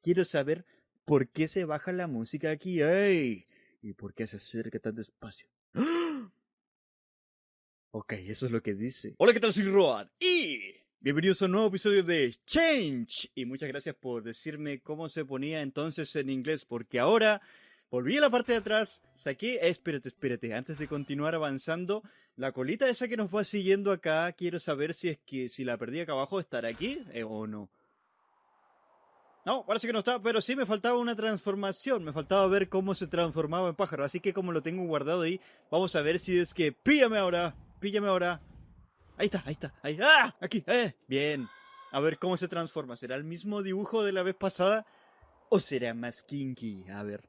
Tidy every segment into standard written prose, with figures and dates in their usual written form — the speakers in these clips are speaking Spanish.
Quiero saber por qué se baja la música aquí. ¡Ey! ¿Y por qué se acerca tan despacio? ¡Ah! Ok, eso es lo que dice. Hola, ¿qué tal? Soy Road y bienvenidos a un nuevo episodio de Change. Y muchas gracias por decirme cómo se ponía entonces en inglés, porque ahora volví a la parte de atrás, saqué... espérate. Antes de continuar avanzando, la colita esa que nos va siguiendo acá, quiero saber si es que si la perdí acá abajo, ¿estará aquí o no? No, parece que no está, pero sí me faltaba una transformación. Me faltaba ver cómo se transformaba en pájaro. Así que como lo tengo guardado ahí, vamos a ver si es que... ¡Píllame ahora! ¡Píllame ahora! Ahí está, ahí. ¡Ah! Aquí, bien. A ver cómo se transforma. ¿Será el mismo dibujo de la vez pasada? ¿O será más kinky? A ver.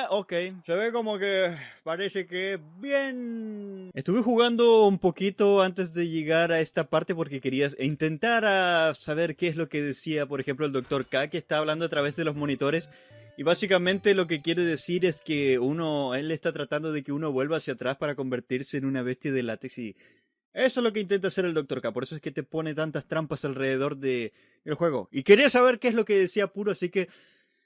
Ok. Se ve como que parece que bien. Estuve jugando un poquito antes de llegar a esta parte porque quería intentar saber qué es lo que decía, por ejemplo, el Dr. K, que está hablando a través de los monitores. Y básicamente lo que quiere decir es que él está tratando de que uno vuelva hacia atrás para convertirse en una bestia de látex y eso es lo que intenta hacer el Dr. K, por eso es que te pone tantas trampas alrededor del juego. Y quería saber qué es lo que decía Puro, así que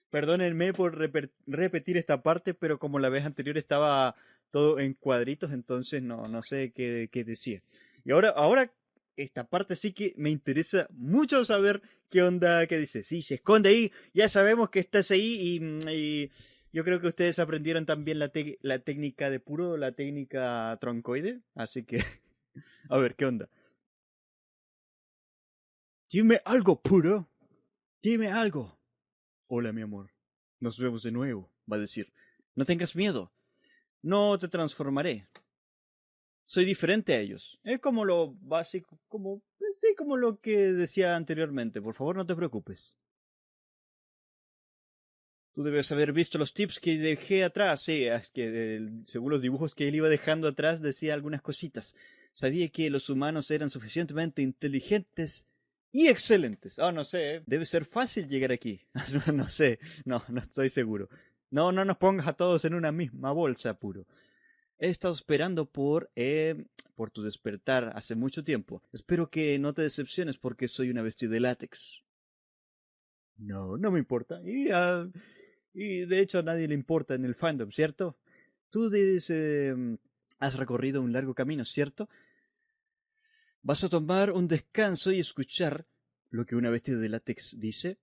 perdónenme por repetir esta parte, pero como la vez anterior estaba todo en cuadritos, entonces no sé qué decía. Y ahora, esta parte sí que me interesa mucho saber qué onda, qué dice. Sí, se esconde ahí, ya sabemos que estás ahí y yo creo que ustedes aprendieron también la técnica de Puro, la técnica troncoide, así que a ver, ¿qué onda? Dime algo, Puro. Dime algo. Hola, mi amor. Nos vemos de nuevo, va a decir. No tengas miedo. No te transformaré. Soy diferente a ellos. Es como lo básico, sí, como lo que decía anteriormente. Por favor, no te preocupes. Tú debes haber visto los tips que dejé atrás. Sí, es que según los dibujos que él iba dejando atrás decía algunas cositas. Sabía que los humanos eran suficientemente inteligentes y excelentes. No sé. Debe ser fácil llegar aquí. No sé. No estoy seguro. No nos pongas a todos en una misma bolsa, Puro. He estado esperando por tu despertar hace mucho tiempo. Espero que no te decepciones porque soy una bestia de látex. No me importa. Y de hecho a nadie le importa en el fandom, ¿cierto? Has recorrido un largo camino, ¿cierto? ¿Vas a tomar un descanso y escuchar lo que una bestia de látex dice?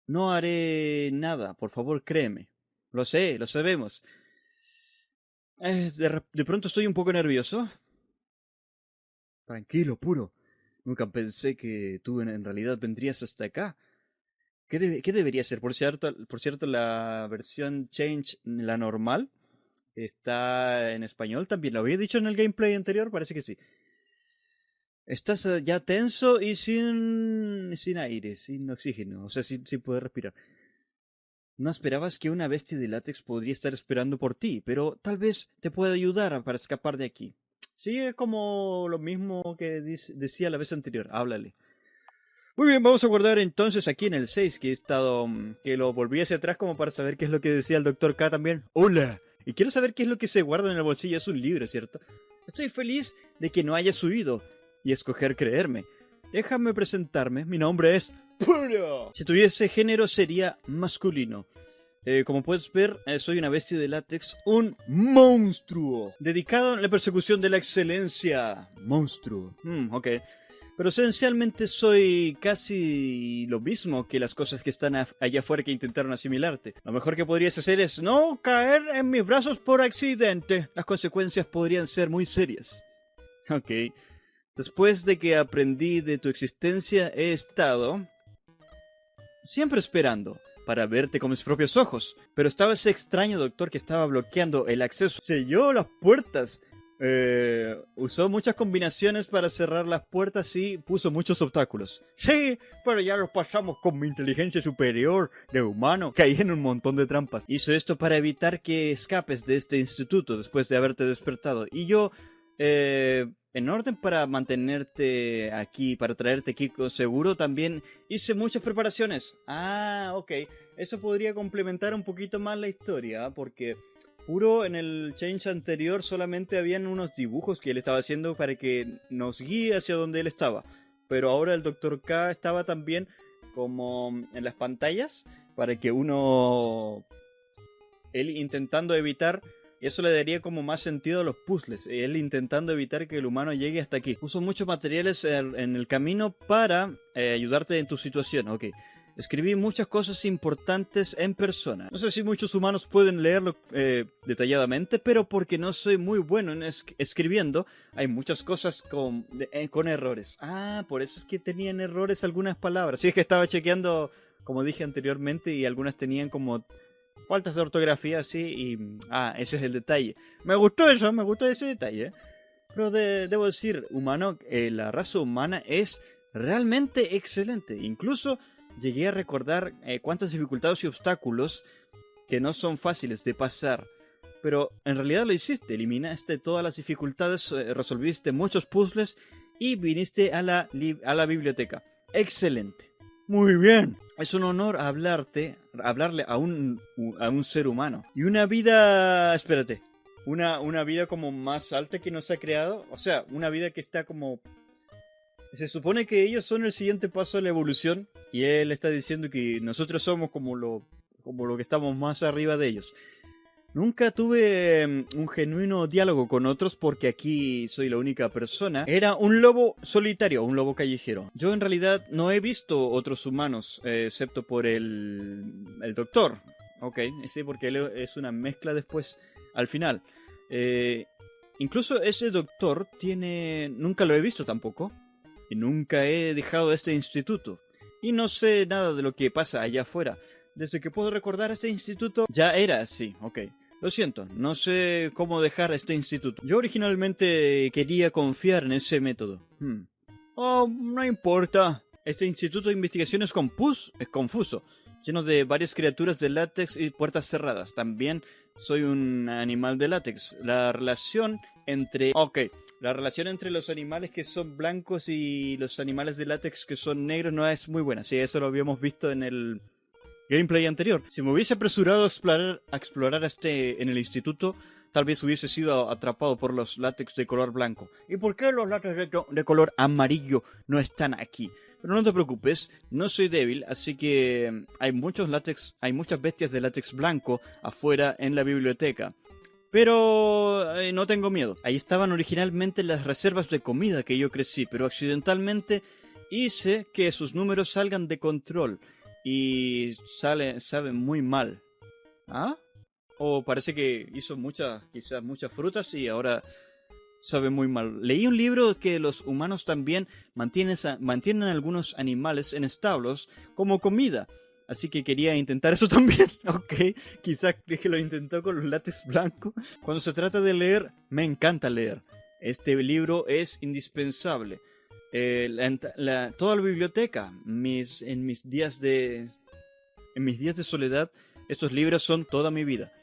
No haré nada, por favor, créeme. Lo sabemos. De pronto estoy un poco nervioso. Tranquilo, Puro. Nunca pensé que tú en realidad vendrías hasta acá. ¿Qué debería ser? Por cierto, la versión Change, la normal, está en español también. ¿Lo había dicho en el gameplay anterior? Parece que sí. Estás ya tenso y sin aire, sin oxígeno, o sea, sin poder respirar. No esperabas que una bestia de látex podría estar esperando por ti, pero tal vez te pueda ayudar para escapar de aquí. Sí, es como lo mismo que decía la vez anterior. Háblale. Muy bien, vamos a guardar entonces aquí en el 6 que he estado, que lo volví hacia atrás como para saber qué es lo que decía el Dr. K también. Hola. Y quiero saber qué es lo que se guarda en el bolsillo. Es un libro, ¿cierto? Estoy feliz de que no hayas huido y escoger creerme. Déjame presentarme. Mi nombre es Puro. Si tuviese género sería masculino. Como puedes ver, soy una bestia de látex, un monstruo, dedicado a la persecución de la excelencia. Monstruo. Ok. Pero esencialmente soy casi lo mismo que las cosas que están allá afuera que intentaron asimilarte. Lo mejor que podrías hacer es no caer en mis brazos por accidente. Las consecuencias podrían ser muy serias. Ok. Después de que aprendí de tu existencia, he estado siempre esperando para verte con mis propios ojos. Pero estaba ese extraño doctor que estaba bloqueando el acceso. Selló las puertas. Usó muchas combinaciones para cerrar las puertas y puso muchos obstáculos. Sí, pero ya los pasamos con mi inteligencia superior de humano. Caí en un montón de trampas. Hizo esto para evitar que escapes de este instituto después de haberte despertado. Y yo, en orden para mantenerte aquí, para traerte aquí con seguro, también hice muchas preparaciones. Ok. Eso podría complementar un poquito más la historia, porque Puro en el Change anterior solamente habían unos dibujos que él estaba haciendo para que nos guíe hacia donde él estaba. Pero ahora el Dr. K estaba también como en las pantallas para que uno... Él intentando evitar... Eso le daría como más sentido a los puzzles. Él intentando evitar que el humano llegue hasta aquí. Puso muchos materiales en el camino para ayudarte en tu situación. Ok. Escribí muchas cosas importantes en persona. No sé si muchos humanos pueden leerlo detalladamente, pero porque no soy muy bueno en escribiendo, hay muchas cosas con errores. Ah, por eso es que tenían errores algunas palabras. Sí, es que estaba chequeando, como dije anteriormente, y algunas tenían como faltas de ortografía, sí, y... ese es el detalle. Me gustó ese detalle. Pero debo decir, humano, la raza humana es realmente excelente. Incluso llegué a recordar cuántas dificultades y obstáculos que no son fáciles de pasar. Pero en realidad lo hiciste, eliminaste todas las dificultades, resolviste muchos puzzles y viniste a la biblioteca. Excelente. Muy bien. Es un honor hablarle a un ser humano. Y una vida... Espérate. Una vida como más alta que nos ha creado. O sea, una vida que está como... Se supone que ellos son el siguiente paso de la evolución. Y él está diciendo que nosotros somos como lo que estamos más arriba de ellos. Nunca tuve un genuino diálogo con otros porque aquí soy la única persona. Era un lobo solitario, un lobo callejero. Yo en realidad no he visto otros humanos, excepto por el doctor. Ok, sí, porque él es una mezcla después, al final. Incluso ese doctor nunca lo he visto tampoco. Y nunca he dejado este instituto. Y no sé nada de lo que pasa allá afuera. Desde que puedo recordar este instituto ya era así, ok. Lo siento, no sé cómo dejar este instituto. Yo originalmente quería confiar en ese método. Oh, no importa. Este instituto de investigación es confuso, lleno de varias criaturas de látex y puertas cerradas. También soy un animal de látex. La relación entre los animales que son blancos y los animales de látex que son negros no es muy buena. Sí, eso lo habíamos visto en el gameplay anterior. Si me hubiese apresurado a explorar en el instituto, tal vez hubiese sido atrapado por los látex de color blanco. ¿Y por qué los látex de color amarillo no están aquí? Pero no te preocupes, no soy débil, así que hay muchas bestias de látex blanco afuera en la biblioteca. Pero no tengo miedo. Ahí estaban originalmente las reservas de comida que yo crecí, pero accidentalmente hice que sus números salgan de control. Y sabe muy mal. ¿Ah? O parece que hizo quizás muchas frutas y ahora sabe muy mal. Leí un libro que los humanos también mantienen a algunos animales en establos como comida. Así que quería intentar eso también. Ok, quizás que lo intentó con los látex blancos. Cuando se trata de leer, me encanta leer. Este libro es indispensable. Toda la biblioteca, en mis días de soledad, estos libros son toda mi vida.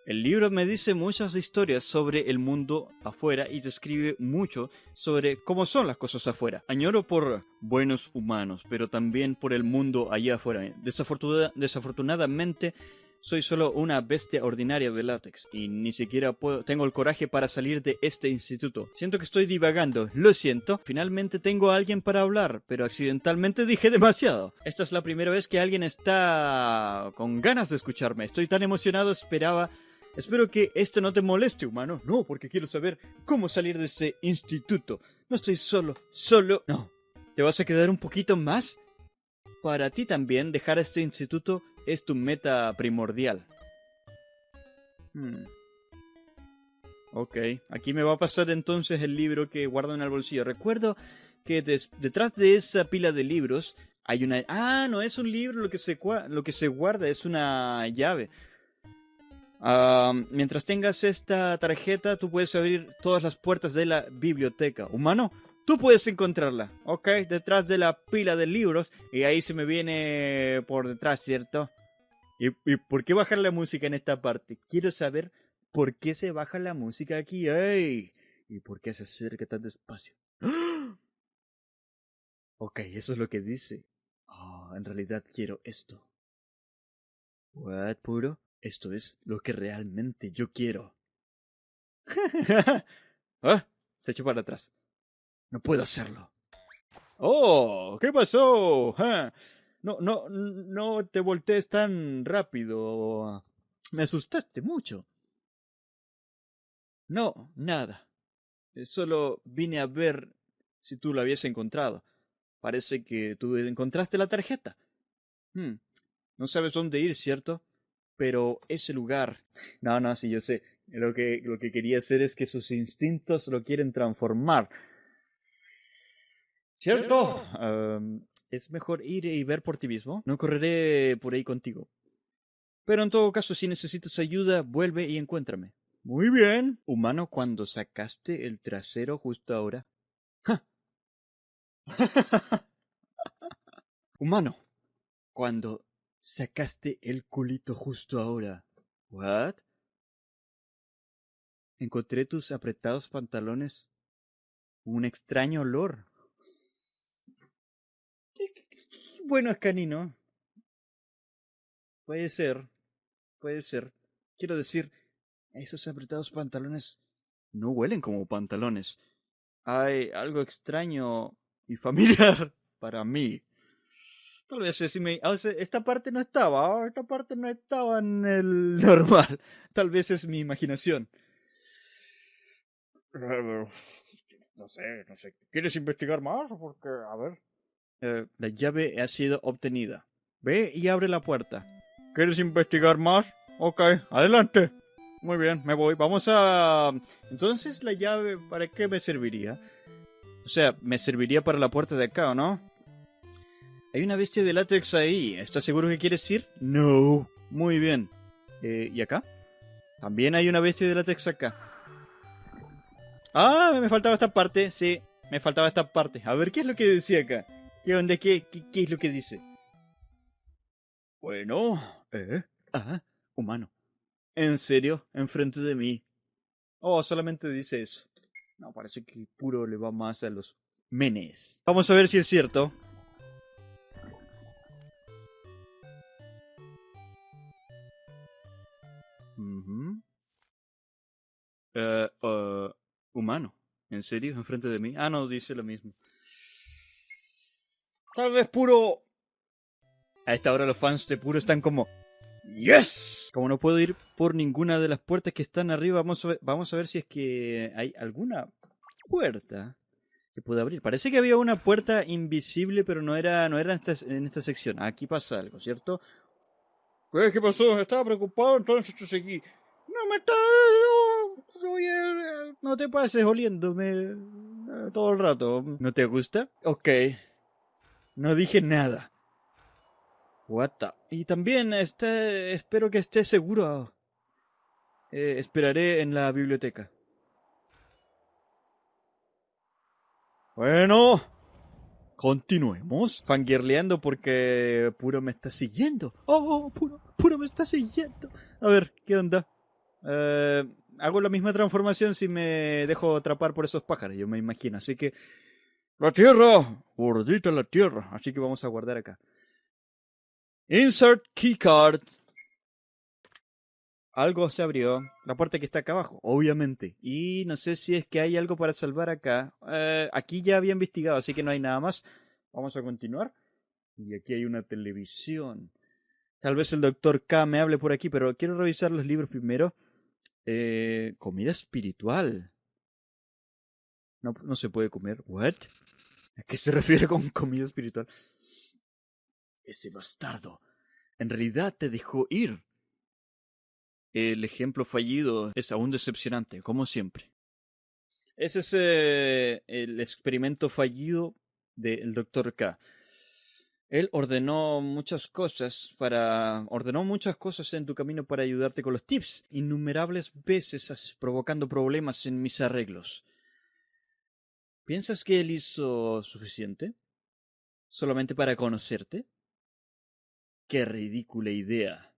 El libro me dice muchas historias sobre el mundo afuera y describe mucho sobre cómo son las cosas afuera. Añoro por buenos humanos, pero también por el mundo allá afuera. Desafortunadamente, soy solo una bestia ordinaria de látex y ni siquiera tengo el coraje para salir de este instituto. Siento que estoy divagando, lo siento. Finalmente tengo a alguien para hablar, pero accidentalmente dije demasiado. Esta es la primera vez que alguien está con ganas de escucharme. Estoy tan emocionado, Espero que esto no te moleste, humano. No, porque quiero saber cómo salir de este instituto. No estoy solo. No. ¿Te vas a quedar un poquito más? Para ti también, dejar este instituto es tu meta primordial. Ok, aquí me va a pasar entonces el libro que guardo en el bolsillo. Recuerdo que detrás de esa pila de libros hay una... no es un libro lo que se guarda, es una llave. Mientras tengas esta tarjeta, tú puedes abrir todas las puertas de la biblioteca. Humano, tú puedes encontrarla, ¿ok? Detrás de la pila de libros. Y ahí se me viene por detrás, ¿cierto? ¿Y por qué bajar la música en esta parte? Quiero saber por qué se baja la música aquí. ¡Ey! ¿Y por qué se acerca tan despacio? Ok, eso es lo que dice. En realidad quiero esto. ¿What, puro? Esto es lo que realmente yo quiero. Se echó para atrás. No puedo hacerlo. ¡Oh! ¿Qué pasó? No te voltees tan rápido. Me asustaste mucho. No, nada. Solo vine a ver si tú lo habías encontrado. Parece que tú encontraste la tarjeta. Hmm, No sabes dónde ir, ¿cierto? Pero ese lugar... No, sí, yo sé. Lo que quería hacer es que sus instintos lo quieren transformar. ¿Cierto? Es mejor ir y ver por ti mismo. No correré por ahí contigo. Pero en todo caso, si necesitas ayuda, vuelve y encuéntrame. Muy bien. Humano, cuando sacaste el trasero justo ahora. ¡Ja! Humano, cuando sacaste el culito justo ahora. ¿What? Encontré tus apretados pantalones. Un extraño olor. Bueno, es canino. Puede ser. Puede ser. Quiero decir, esos apretados pantalones no huelen como pantalones. Hay algo extraño y familiar para mí. Tal vez esta parte no estaba, esta parte no estaba en el normal. Tal vez es mi imaginación. No sé. ¿Quieres investigar más? Porque, a ver. La llave ha sido obtenida. Ve y abre la puerta. ¿Quieres investigar más? Ok, adelante. Muy bien, me voy. Vamos a... Entonces, ¿la llave para qué me serviría? O sea, me serviría para la puerta de acá, ¿o no? Hay una bestia de látex ahí. ¿Estás seguro que quieres ir? No. Muy bien. ¿Y acá? También hay una bestia de látex acá. Ah, me faltaba esta parte. Sí, me faltaba esta parte. A ver, ¿qué es lo que decía acá? ¿Qué onda? ¿Qué es lo que dice? Bueno, humano. ¿En serio? ¿Enfrente de mí? Oh, solamente dice eso. No, parece que puro le va más a los menes. Vamos a ver si es cierto. Ujú. Eh, uh, Humano. ¿En serio? ¿Enfrente de mí? Ah, no, dice lo mismo. Tal vez puro... A esta hora los fans de puro están como... ¡Yes! Como no puedo ir por ninguna de las puertas que están arriba, vamos a ver si es que hay alguna puerta que pueda abrir. Parece que había una puerta invisible, pero no era en esta sección. Aquí pasa algo, ¿cierto? Pues, ¿qué pasó? Estaba preocupado, entonces yo seguí. No me está... Oye, no te pases oliéndome todo el rato. ¿No te gusta? Ok, no dije nada. What the... Y también espero que estés seguro. Esperaré en la biblioteca. Bueno, continuemos. Fangirleando porque Puro me está siguiendo. Oh, Puro me está siguiendo. A ver, ¿qué onda? Eh, Hago la misma transformación si me dejo atrapar por esos pájaros, yo me imagino. Así que... La tierra, gordita la tierra. Así que vamos a guardar acá. Insert keycard. Algo se abrió. La puerta que está acá abajo, obviamente. Y no sé si es que hay algo para salvar acá. Aquí ya había investigado, así que no hay nada más. Vamos a continuar. Y aquí hay una televisión. Tal vez el doctor K me hable por aquí, pero quiero revisar los libros primero. Comida espiritual. No se puede comer. ¿What? ¿A qué se refiere con comida espiritual? Ese bastardo. En realidad te dejó ir. El ejemplo fallido es aún decepcionante, como siempre. Ese es el experimento fallido del Dr. K. Él ordenó muchas cosas en tu camino para ayudarte con los tips, innumerables veces provocando problemas en mis arreglos. ¿Piensas que él hizo suficiente? ¿Solamente para conocerte? ¡Qué ridícula idea!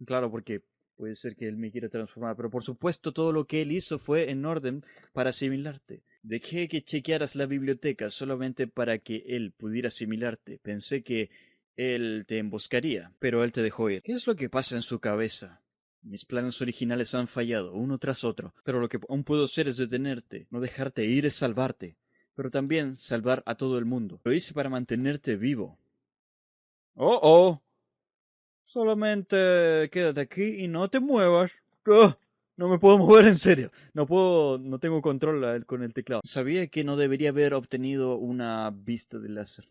Claro, porque puede ser que él me quiera transformar, pero por supuesto todo lo que él hizo fue en orden para asimilarte. Dejé que chequearas la biblioteca solamente para que él pudiera asimilarte. Pensé que él te emboscaría, pero él te dejó ir. ¿Qué es lo que pasa en su cabeza? Mis planes originales han fallado, uno tras otro, pero lo que aún puedo hacer es detenerte, no dejarte ir es salvarte, pero también salvar a todo el mundo. Lo hice para mantenerte vivo. Oh, oh. Solamente quédate aquí y no te muevas. ¡Ah! No me puedo mover en serio. No tengo control con el teclado. Sabía que no debería haber obtenido una vista de láser.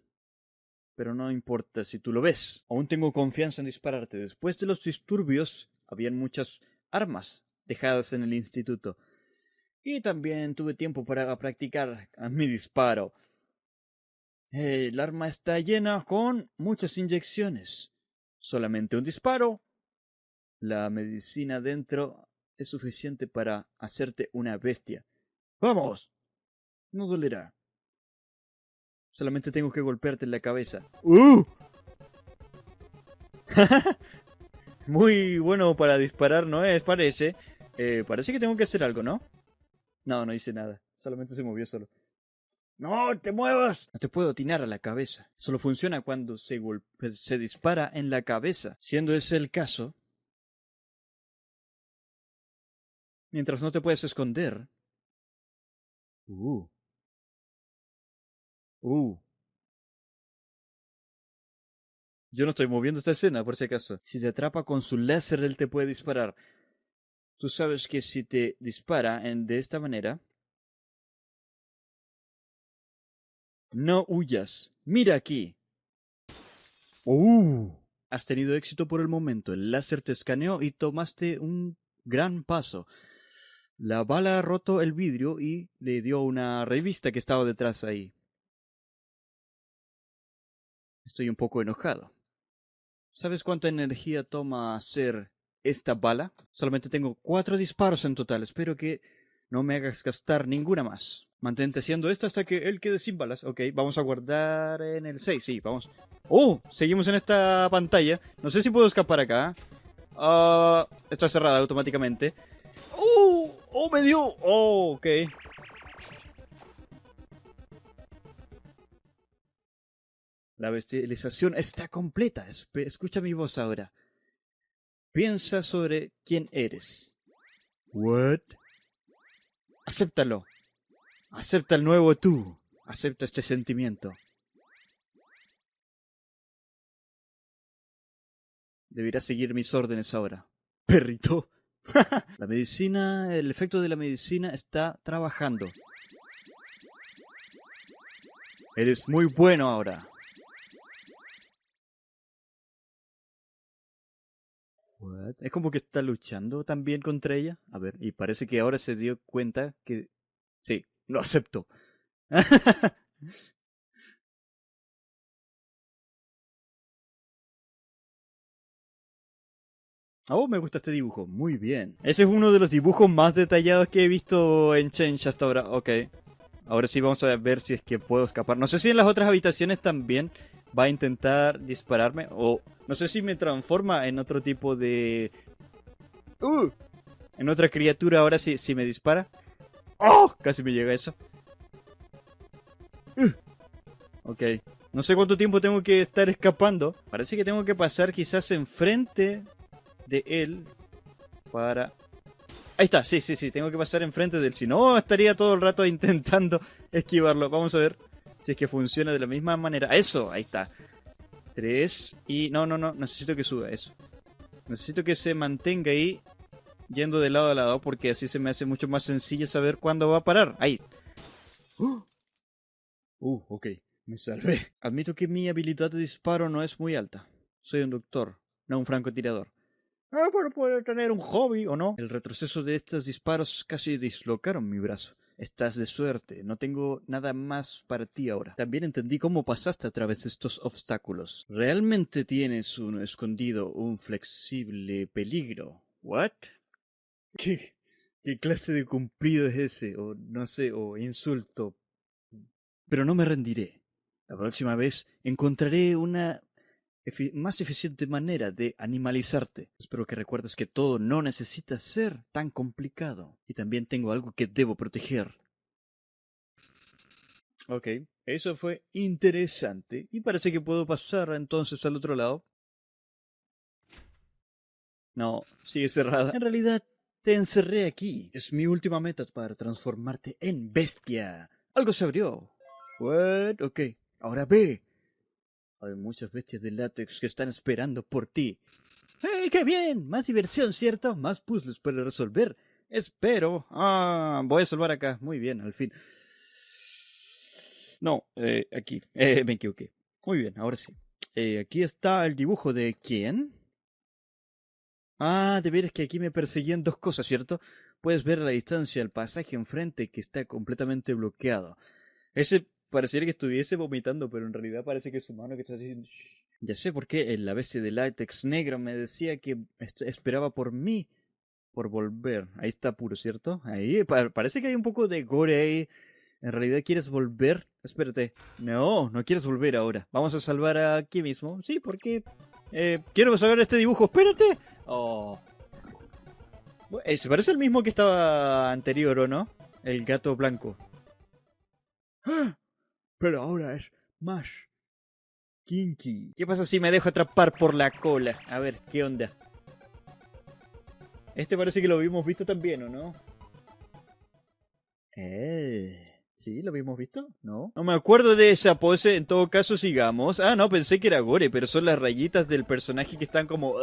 Pero no importa si tú lo ves. Aún tengo confianza en dispararte. Después de los disturbios, habían muchas armas dejadas en el instituto. Y también tuve tiempo para practicar mi disparo. El arma está llena con muchas inyecciones. Solamente un disparo. La medicina dentro es suficiente para hacerte una bestia. ¡Vamos! No dolerá. Solamente tengo que golpearte en la cabeza. Muy bueno para disparar, ¿no es? Parece. Parece que tengo que hacer algo, ¿no? No, no hice nada. Solamente se movió solo. ¡No te muevas! No te puedo atinar a la cabeza. Solo funciona cuando se dispara en la cabeza. Siendo ese el caso, mientras no te puedes esconder. Uh. Uh. Yo no estoy moviendo esta escena, por si acaso. Si te atrapa con su láser, él te puede disparar. Tú sabes que si te dispara de esta manera, no huyas. Mira aquí. Has tenido éxito por el momento. El láser te escaneó y tomaste un gran paso. La bala ha roto el vidrio y le dio una revista que estaba detrás ahí. Estoy un poco enojado. ¿Sabes cuánta energía toma hacer esta bala? Solamente tengo 4 disparos en total. Espero que no me hagas gastar ninguna más. Mantente haciendo esto hasta que él quede sin balas. Ok, vamos a guardar en el 6. Sí, vamos. ¡Oh! Seguimos en esta pantalla. No sé si puedo escapar acá. Está cerrada automáticamente. ¡Oh! ¡Oh, me dio! ¡Oh, ok! La bestialización está completa. Escucha mi voz ahora. Piensa sobre quién eres. What? Acéptalo. Acepta el nuevo tú. Acepta este sentimiento. Deberás seguir mis órdenes ahora. Perrito. La medicina, el efecto de la medicina está trabajando. Eres muy bueno ahora. What? Es como que está luchando también contra ella. A ver, y parece que ahora se dio cuenta que... Sí, lo acepto. Oh, me gusta este dibujo. Muy bien. Ese es uno de los dibujos más detallados que he visto en Change hasta ahora. Ok. Ahora sí vamos a ver si es que puedo escapar. No sé si en las otras habitaciones también va a intentar dispararme. O no sé si me transforma en otro tipo de... En otra criatura ahora si me dispara. ¡Oh! Casi me llega eso. Ok. No sé cuánto tiempo tengo que estar escapando. Parece que tengo que pasar quizás enfrente de él para... Ahí está, sí, sí, sí, tengo que pasar enfrente de él. Si no, estaría todo el rato intentando esquivarlo. Vamos a ver si es que funciona de la misma manera. Eso, ahí está. 3 y... No, no, no, necesito que suba eso. Necesito que se mantenga ahí yendo de lado a lado porque así se me hace mucho más sencillo saber cuándo va a parar. Ahí. Ok, me salvé. Admito que mi habilidad de disparo no es muy alta. Soy un doctor, no un francotirador. Pero puede tener un hobby o no. El retroceso de estos disparos casi dislocaron mi brazo. Estás de suerte, no tengo nada más para ti ahora. También entendí cómo pasaste a través de estos obstáculos. Realmente tienes uno escondido, un flexible peligro. ¿What? ¿Qué, qué clase de cumplido es ese? O no sé, o insulto. Pero no me rendiré. La próxima vez encontraré una más eficiente manera de animalizarte. Espero que recuerdes que todo no necesita ser tan complicado. Y también tengo algo que debo proteger. Ok, eso fue interesante. Y parece que puedo pasar entonces al otro lado. No, sigue cerrada. En realidad, te encerré aquí. Es mi última meta para transformarte en bestia. Algo se abrió. What? Ok, ahora ve. Hay muchas bestias de látex que están esperando por ti. ¡Hey, qué bien! Más diversión, ¿cierto? Más puzzles para resolver. Espero. Ah, voy a salvar acá. Muy bien, al fin. No, aquí. Me equivoqué. Muy bien, ahora sí. Aquí está el dibujo de ¿quién? Ah, de veras que aquí me perseguían dos cosas, ¿cierto? Puedes ver a la distancia el pasaje enfrente que está completamente bloqueado. Ese pareciera que estuviese vomitando, pero en realidad parece que es su mano que está diciendo... "Shh". Ya sé por qué la bestia de látex negro me decía que esperaba por mí, por volver. Ahí está puro, ¿cierto? Ahí parece que hay un poco de gore ahí. ¿En realidad quieres volver? Espérate. No, no quieres volver ahora. Vamos a salvar aquí mismo. Sí, porque... quiero saber este dibujo. Espérate. Oh. Se parece al mismo que estaba anterior, ¿o no? El gato blanco. ¡Ah! Pero ahora es más kinky. ¿Qué pasa si me dejo atrapar por la cola? A ver, ¿qué onda? Este parece que lo habíamos visto también, ¿o no? ¿Sí? ¿Lo habíamos visto? ¿No? No me acuerdo de esa pose, en todo caso sigamos. Ah, no, pensé que era gore, pero son las rayitas del personaje que están como...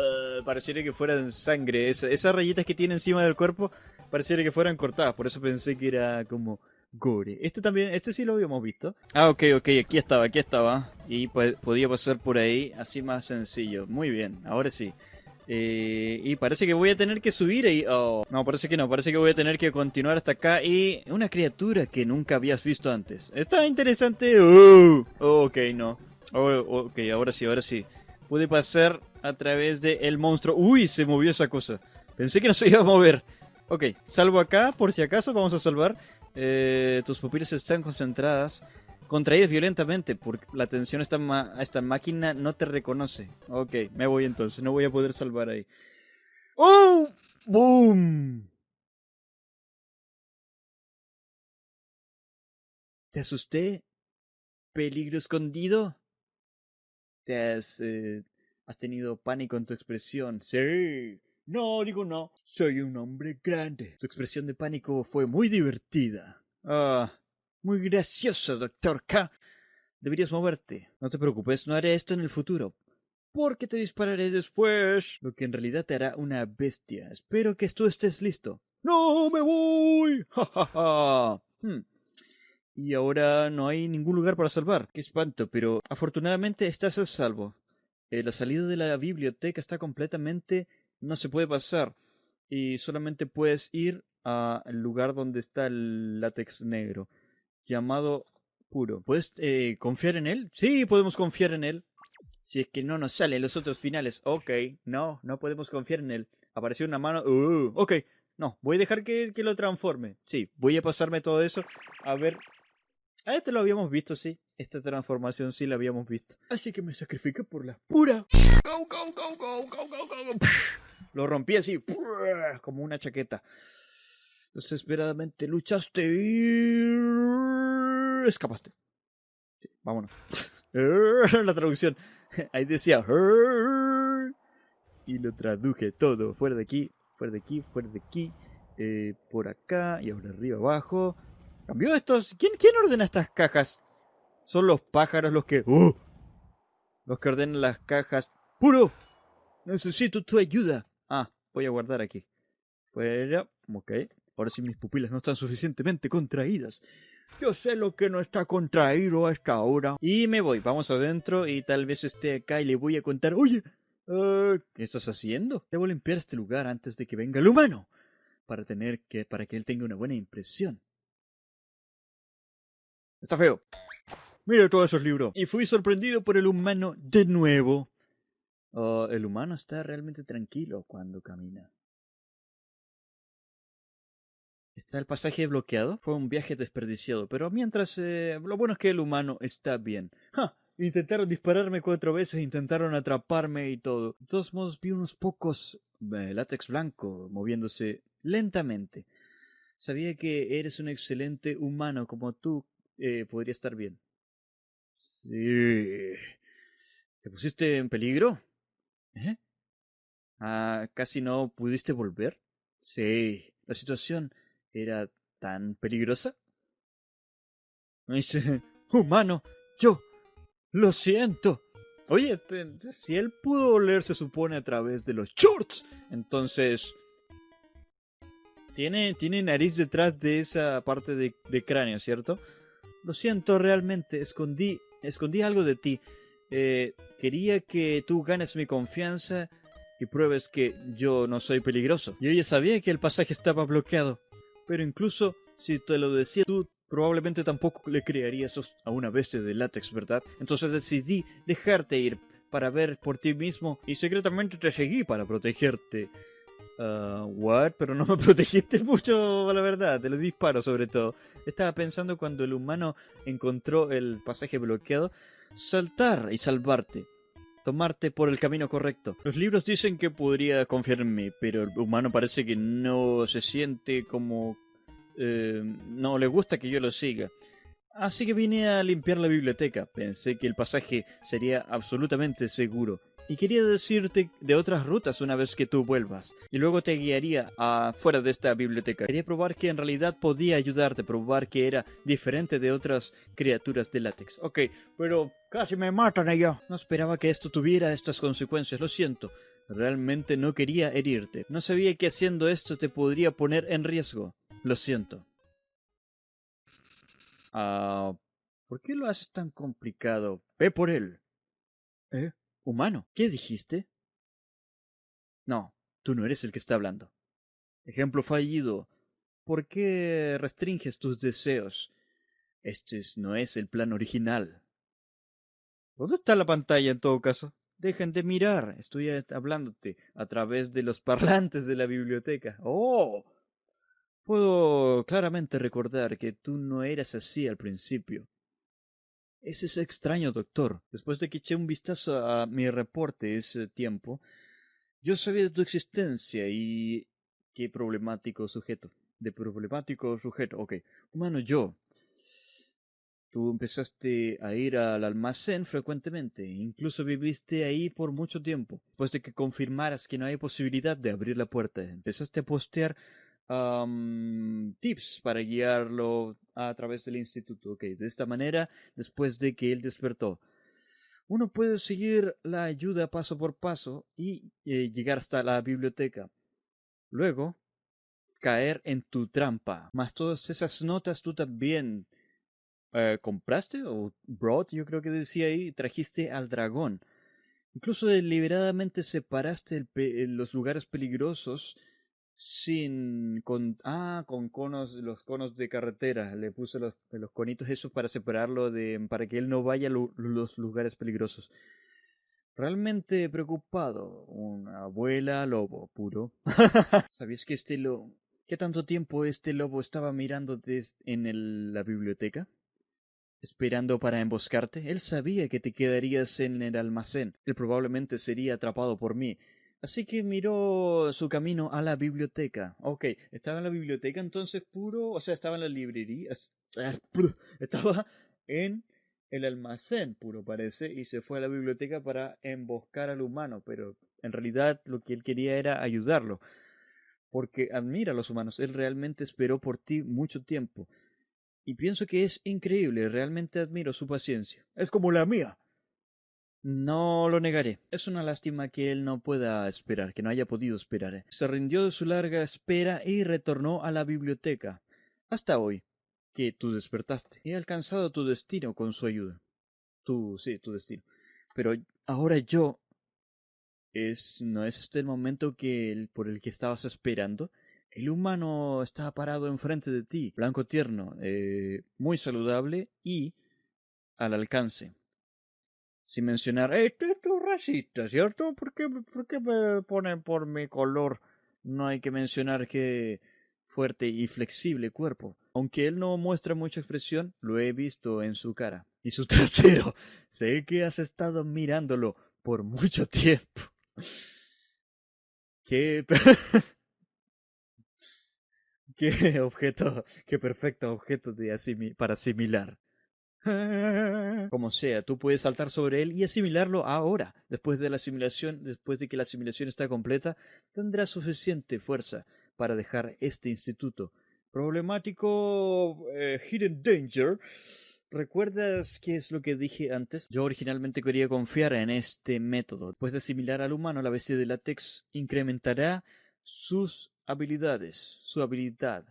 pareciera que fueran sangre. Esas rayitas que tiene encima del cuerpo, pareciera que fueran cortadas, por eso pensé que era como... gore. Este también, este sí lo habíamos visto. Ah, ok, aquí estaba, aquí estaba. Y podía pasar por ahí, así más sencillo. Muy bien, ahora sí. Y parece que voy a tener que subir ahí. Oh, no, parece que no. Parece que voy a tener que continuar hasta acá. Y una criatura que nunca habías visto antes. Está interesante. Ok, no. Ok, ahora sí, ahora sí. Pude pasar a través del monstruo. Uy, se movió esa cosa. Pensé que no se iba a mover. Ok, salvo acá, por si acaso. Vamos a salvar. Tus pupilas están concentradas. Contraídas violentamente, porque la tensión esta máquina no te reconoce. Ok, me voy entonces, no voy a poder salvar ahí. ¡Oh! ¡Boom! ¿Te asusté? ¿Peligro escondido? ¿Has tenido pánico en tu expresión? Sí. No, digo no. Soy un hombre grande. Tu expresión de pánico fue muy divertida. Ah, muy gracioso, doctor K. Deberías moverte. No te preocupes, no haré esto en el futuro. Porque te dispararé después, lo que en realidad te hará una bestia. Espero que tú estés listo. ¡No, me voy! ¡Ja, ja, ja! Y ahora no hay ningún lugar para salvar. ¡Qué espanto! Pero afortunadamente estás a salvo. La salida de la biblioteca está completamente... no se puede pasar. Y solamente puedes ir al lugar donde está el látex negro, llamado Puro. ¿Puedes confiar en él? Sí, podemos confiar en él. Si es que no nos salen los otros finales. Ok, no podemos confiar en él. Apareció una mano. Ok, no, voy a dejar que lo transforme. Sí, voy a pasarme todo eso. A ver. Ah, este lo habíamos visto, sí. Esta transformación sí la habíamos visto. Así que me sacrifico por la pura. Go, go, go, go, go, go, go. Lo rompí así, como una chaqueta. Desesperadamente luchaste y escapaste. Sí, vámonos. La traducción. Ahí decía y lo traduje todo. Fuera de aquí, fuera de aquí, fuera de aquí. Por acá y ahora arriba, abajo. ¿Cambió estos? ¿Quién ordena estas cajas? Son los pájaros los que... los que ordenan las cajas. ¡Puro! Necesito tu ayuda. Ah, voy a guardar aquí. Fuera. Ok. Ahora sí mis pupilas no están suficientemente contraídas. Yo sé lo que no está contraído a esta hora. Y me voy. Vamos adentro y tal vez esté acá y le voy a contar. Oye, ¿qué estás haciendo? Debo limpiar este lugar antes de que venga el humano. Para que él tenga una buena impresión. Está feo. Mira todos esos libros. Y fui sorprendido por el humano de nuevo. El humano está realmente tranquilo cuando camina. ¿Está el pasaje bloqueado? Fue un viaje desperdiciado, pero mientras... lo bueno es que el humano está bien. ¡Ja! Intentaron dispararme 4 veces, intentaron atraparme y todo. De todos modos vi unos pocos látex blanco moviéndose lentamente. Sabía que eres un excelente humano como tú. Podría estar bien. Sí. ¿Te pusiste en peligro? ¿Eh? Ah, ¿casi no pudiste volver? Sí. La situación era tan peligrosa. Me dice, humano, yo lo siento. Oye, si él pudo leer, se supone, a través de los shorts, entonces tiene nariz detrás de esa parte de cráneo, ¿cierto? Lo siento, realmente, escondí algo de ti. Quería que tú ganes mi confianza y pruebes que yo no soy peligroso. Yo ya sabía que el pasaje estaba bloqueado, pero incluso si te lo decía tú, probablemente tampoco le creerías a una bestia de látex, ¿verdad? Entonces decidí dejarte ir para ver por ti mismo y secretamente te seguí para protegerte. What? Pero no me protegiste mucho, la verdad, de los disparos sobre todo. Estaba pensando cuando el humano encontró el pasaje bloqueado, saltar y salvarte. Tomarte por el camino correcto. Los libros dicen que podría confiar en mí, pero el humano parece que no se siente como... no le gusta que yo lo siga. Así que vine a limpiar la biblioteca. Pensé que el pasaje sería absolutamente seguro. Y quería decirte de otras rutas una vez que tú vuelvas. Y luego te guiaría afuera de esta biblioteca. Quería probar que en realidad podía ayudarte, probar que era diferente de otras criaturas de látex. Ok, pero casi me matan allá. No esperaba que esto tuviera estas consecuencias, lo siento. Realmente no quería herirte. No sabía que haciendo esto te podría poner en riesgo. Lo siento. Ah, ¿por qué lo haces tan complicado? Ve por él. ¿Eh? ¿Humano? ¿Qué dijiste? No, tú no eres el que está hablando. Ejemplo fallido. ¿Por qué restringes tus deseos? No es el plan original. ¿Dónde está la pantalla en todo caso? Dejen de mirar. Estoy hablándote a través de los parlantes de la biblioteca. ¡Oh! Puedo claramente recordar que tú no eras así al principio. Ese es extraño, doctor. Después de que eché un vistazo a mi reporte ese tiempo, yo sabía de tu existencia y... Qué problemático sujeto. De problemático sujeto. Ok. Humano, yo. Tú empezaste a ir al almacén frecuentemente. Incluso viviste ahí por mucho tiempo. Después de que confirmaras que no hay posibilidad de abrir la puerta, empezaste a postear tips para guiarlo a través del instituto. Ok. De esta manera, después de que él despertó, uno puede seguir la ayuda paso por paso y llegar hasta la biblioteca. Luego, caer en tu trampa. Más todas esas notas tú también compraste o brought, yo creo que decía ahí, trajiste al dragón. Incluso deliberadamente separaste los lugares peligrosos con conos, los conos de carretera. Le puse los conitos esos para separarlo para que él no vaya a los lugares peligrosos. Realmente preocupado. Una abuela lobo puro. ¿Sabías que ¿Qué tanto tiempo este lobo estaba mirando en la biblioteca? Esperando para emboscarte. Él sabía que te quedarías en el almacén. Él probablemente sería atrapado por mí. Así que miró su camino a la biblioteca. Ok, estaba en la biblioteca entonces puro, o sea, estaba en la librería. Estaba en el almacén puro, parece, y se fue a la biblioteca para emboscar al humano, pero en realidad lo que él quería era ayudarlo, porque admira a los humanos. Él realmente esperó por ti mucho tiempo. Y pienso que es increíble, realmente admiro su paciencia. Es como la mía. No lo negaré. Es una lástima que él no pueda esperar, que no haya podido esperar. Se rindió de su larga espera y retornó a la biblioteca. Hasta hoy, que tú despertaste. He alcanzado tu destino con su ayuda. Sí, tu destino. Pero ahora ¿no es este el momento por el que estabas esperando? El humano está parado enfrente de ti, blanco tierno, muy saludable y al alcance. Sin mencionar, este es tu racista, ¿cierto? ¿Por qué me ponen por mi color? No hay que mencionar que fuerte y flexible cuerpo. Aunque él no muestra mucha expresión, lo he visto en su cara. Y su trasero. Sé que has estado mirándolo por mucho tiempo. Qué, qué perfecto objeto para asimilar. Como sea, tú puedes saltar sobre él y asimilarlo ahora. Después de que la asimilación está completa, tendrás suficiente fuerza para dejar este instituto. Problemático Hidden Danger, ¿Recuerdas qué es lo que dije antes? Yo originalmente quería confiar en este método, pues de similar al humano, la bestia de látex incrementará sus habilidades, su habilidad.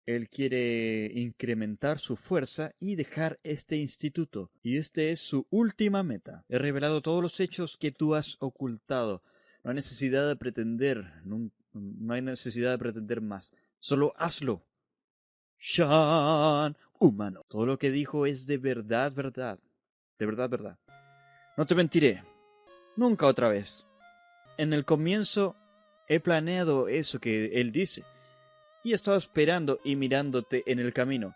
Él quiere incrementar su fuerza y dejar este instituto, y este es su última meta. He revelado todos los hechos que tú has ocultado. No hay necesidad de pretender, no hay necesidad de pretender más. Solo hazlo. Shan, humano. Todo lo que dijo es de verdad, verdad. De verdad, verdad. No te mentiré. Nunca otra vez. En el comienzo he planeado eso que él dice. Y he estado esperando y mirándote en el camino.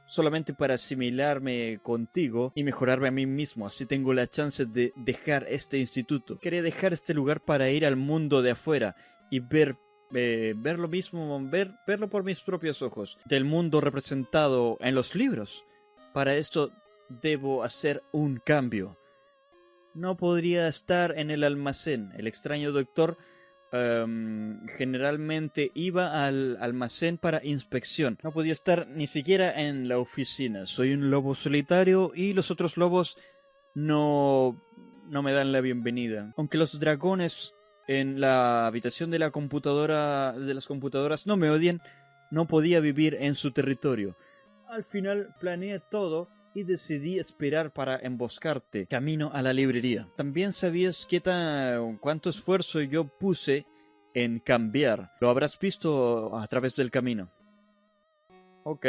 Solamente para asimilarme contigo y mejorarme a mí mismo. Así tengo la chance de dejar este instituto. Quería dejar este lugar para ir al mundo de afuera y ver lo mismo, verlo por mis propios ojos, del mundo representado en los libros. Para esto debo hacer un cambio. No podría estar en el almacén. El extraño doctor generalmente iba al almacén para inspección. No podía estar ni siquiera en la oficina. Soy un lobo solitario y los otros lobos no me dan la bienvenida. Aunque los dragones en la habitación de las computadoras no me odian, no podía vivir en su territorio. Al final planeé todo y decidí esperar para emboscarte camino a la librería. También sabías cuánto esfuerzo yo puse en cambiar. Lo habrás visto a través del camino. Ok.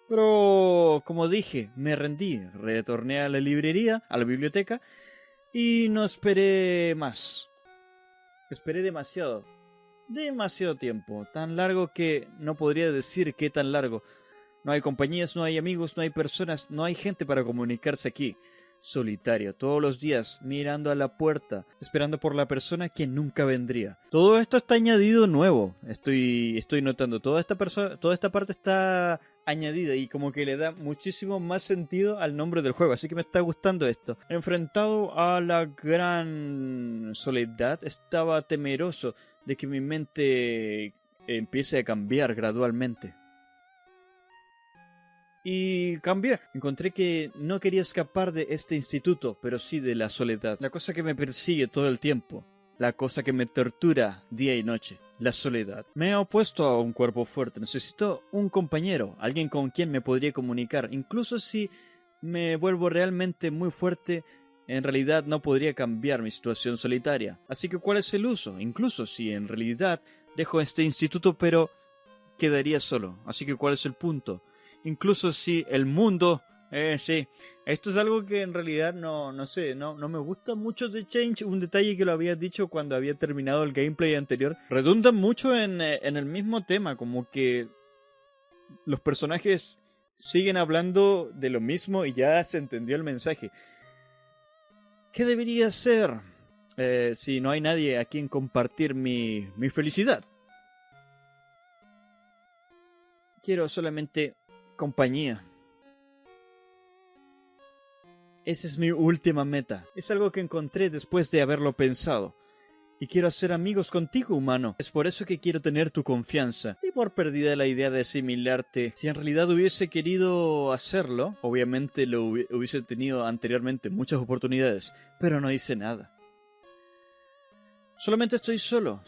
Pero, como dije, me rendí. Retorné a la librería, a la biblioteca, y no esperé más. Esperé demasiado. Demasiado tiempo. Tan largo que no podría decir qué tan largo. No hay compañías, no hay amigos, no hay personas, no hay gente para comunicarse aquí. Solitario, todos los días, mirando a la puerta, esperando por la persona que nunca vendría. Todo esto está añadido nuevo. Estoy notando, toda esta parte está añadida y como que le da muchísimo más sentido al nombre del juego. Así que me está gustando esto. Enfrentado a la gran soledad, estaba temeroso de que mi mente empiece a cambiar gradualmente. Y cambié. Encontré que no quería escapar de este instituto, pero sí de la soledad. La cosa que me persigue todo el tiempo. La cosa que me tortura día y noche. La soledad. Me he opuesto a un cuerpo fuerte. Necesito un compañero. Alguien con quien me podría comunicar. Incluso si me vuelvo realmente muy fuerte, en realidad no podría cambiar mi situación solitaria. Así que ¿cuál es el uso? Incluso si en realidad dejo este instituto, pero quedaría solo. Así que ¿cuál es el punto? Incluso si el mundo... sí, esto es algo que en realidad no me gusta mucho de Change. Un detalle que lo había dicho cuando había terminado el gameplay anterior. Redunda mucho en el mismo tema, como que los personajes siguen hablando de lo mismo y ya se entendió el mensaje. ¿Qué debería hacer si no hay nadie a quien compartir mi felicidad? Quiero solamente compañía. Esa es mi última meta. Es algo que encontré después de haberlo pensado. Y quiero hacer amigos contigo, humano. Es por eso que quiero tener tu confianza. Y por perdida la idea de asimilarte. Si en realidad hubiese querido hacerlo, obviamente lo hubiese tenido anteriormente muchas oportunidades. Pero no hice nada. Solamente estoy solo.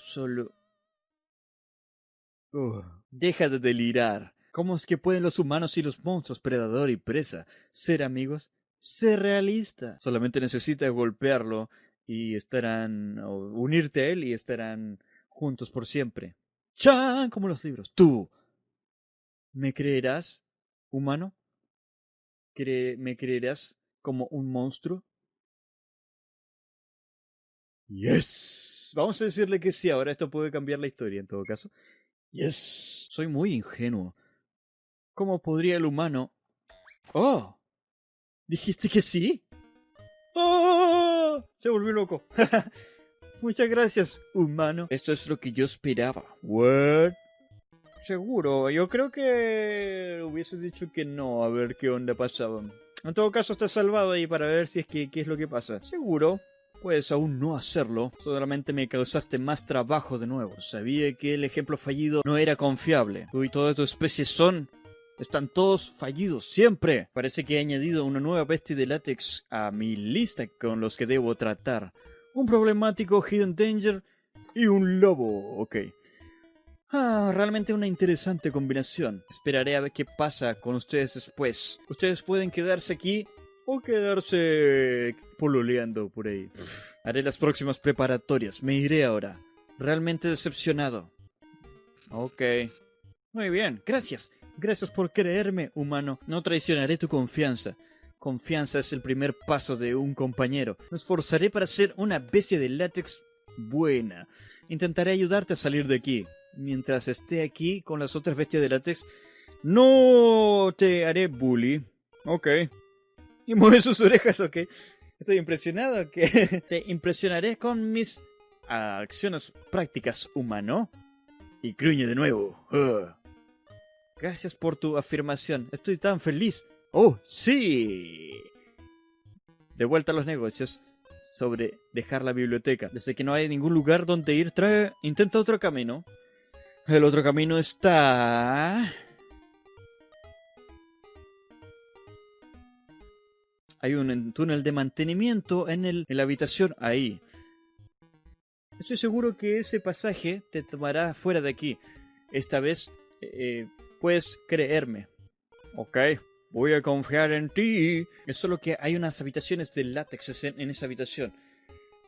Deja de delirar. ¿Cómo es que pueden los humanos y los monstruos, predador y presa, ser amigos? Sé realista. Solamente necesitas golpearlo y o unirte a él y estarán juntos por siempre. ¡Chan! Como los libros. ¿Tú me creerás, humano? ¿Me creerás como un monstruo? ¡Yes! Vamos a decirle que sí. Ahora esto puede cambiar la historia en todo caso. ¡Yes! Soy muy ingenuo. ¿Cómo podría el humano? ¡Oh! ¿Dijiste que sí? ¡Oh! Se volvió loco. Muchas gracias, humano. Esto es lo que yo esperaba. ¿What? Seguro, yo creo que hubiese dicho que no, a ver qué onda pasaba. En todo caso, está salvado ahí para ver si es que qué es lo que pasa. Seguro. Puedes aún no hacerlo, solamente me causaste más trabajo de nuevo. Sabía que el ejemplo fallido no era confiable. Tú y toda tu especie son Están todos fallidos, siempre. Parece que he añadido una nueva bestia de látex a mi lista con los que debo tratar. Un problemático Hidden Danger y un lobo, ok. Realmente una interesante combinación. Esperaré a ver qué pasa con ustedes después. Ustedes pueden quedarse aquí o quedarse pololeando por ahí. Haré las próximas preparatorias. Me iré ahora. Realmente decepcionado. Ok. Muy bien, gracias. Gracias por creerme, humano. No traicionaré tu confianza. Confianza es el primer paso de un compañero. Me esforzaré para ser una bestia de látex buena. Intentaré ayudarte a salir de aquí. Mientras esté aquí con las otras bestias de látex, no te haré bully. Ok. Y mueve sus orejas, ok. Estoy impresionado, que te impresionaré con mis acciones prácticas, humano. Y gruñe de nuevo. Gracias por tu afirmación. Estoy tan feliz. ¡Oh, sí! De vuelta a los negocios. Sobre dejar la biblioteca. Desde que no hay ningún lugar donde ir, intenta otro camino. El otro camino está... Hay un túnel de mantenimiento en la habitación ahí. Estoy seguro que ese pasaje te tomará fuera de aquí. Esta vez puedes creerme. Ok, voy a confiar en ti. Es solo que hay unas habitaciones de látex en esa habitación.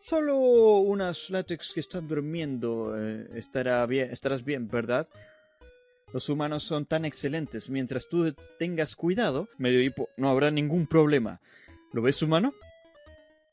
Solo unas látex que están durmiendo. Estarás bien, ¿verdad? Los humanos son tan excelentes. Mientras tú tengas cuidado, medio hipo, no habrá ningún problema. ¿Lo ves, humano?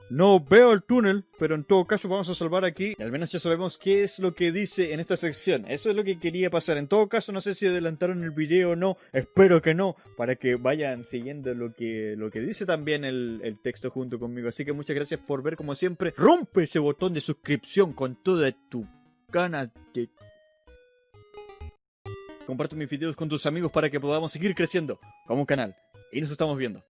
No veo el túnel, pero en todo caso vamos a salvar aquí. Y al menos ya sabemos qué es lo que dice en esta sección. Eso es lo que quería pasar. En todo caso, no sé si adelantaron el video o no. Espero que no, para que vayan siguiendo lo que dice también el texto junto conmigo. Así que muchas gracias por ver, como siempre. Rompe ese botón de suscripción con toda tu gana de... Comparte mis videos con tus amigos para que podamos seguir creciendo como un canal. Y nos estamos viendo.